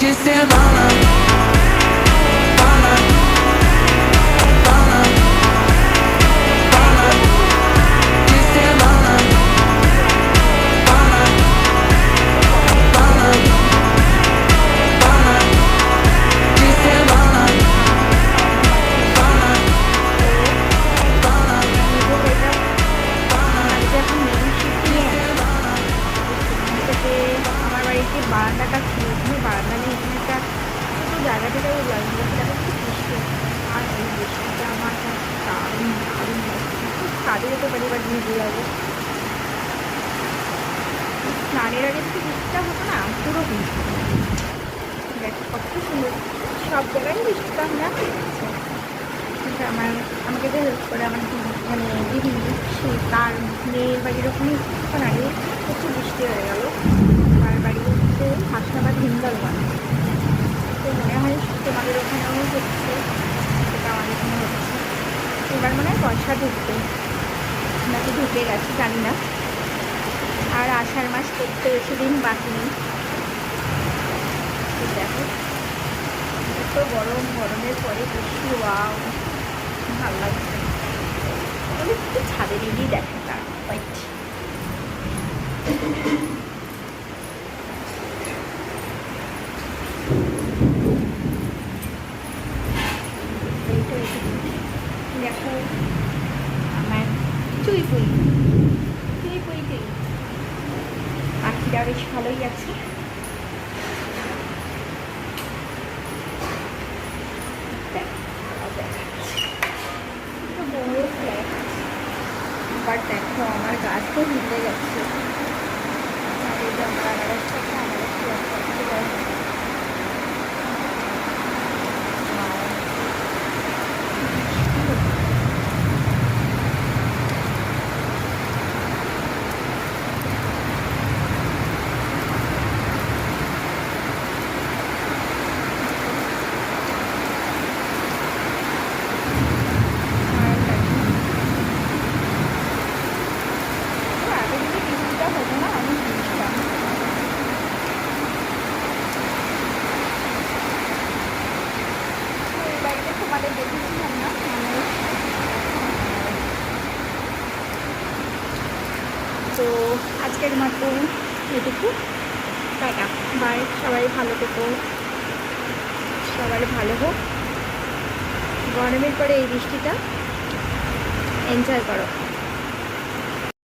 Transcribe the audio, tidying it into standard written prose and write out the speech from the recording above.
just say mama, mama, mama, mama, just say mama, mama, mama, mama, just say mama, mama, আমার বাড়িতে বারান্দাটা ছিল, বারান্দা নেই, এখানে একটা ছোটো জায়গা থেকে সেটা খুব বৃষ্টি, আর এই বৃষ্টিটা আমার দারুণ দারুণ লাগছে। খুব কাজে যেতে পারি, এবার ভিজে যাবো। স্নানের আগে যদি বৃষ্টিটা হতো না, পুরো ভিজে দেখ কত সুন্দর, সব জায়গায় বৃষ্টিটা আমরা কিন্তু আমাকে যে হেল্প করে আমার মানে দিদি, সে তার মেয়ের বাড়ির ওখানে কিছুক্ষণ আগে প্রচুর বৃষ্টি হয়ে গেল। তার বাড়ি হচ্ছে হাসনাবাদ হিন্দলবাদ, তো মনে হয় তোমাদের ওখানেও হচ্ছে, সেটা আমাদের ওখানে হচ্ছে। এবার মনে হয় পয়সা ঢুকবে নাকি ঢুকে গেছে জানি না। আর আষাঢ় মাস করতে বেশি দিন বাকি নেই। দেখো এত গরম, গরমের পরে বৃষ্টি, ওয়াও ভালো লাগছে। তাহলে একটু ছাদে দিয়েই দেখে তার হোয়াইট। দেখো আমার চুই পুই চুই পুই চুই পাখিটা বেশ ভালোই আছে। বাট দেখো আমার গাছ তো ভিজে গেছে। তো আজকের মতো এটুকু, টাটা বাই। সবাই ভালো থেকো, সবার ভালো হোক। গরমের পরে এই বৃষ্টিটা এনজয় করো।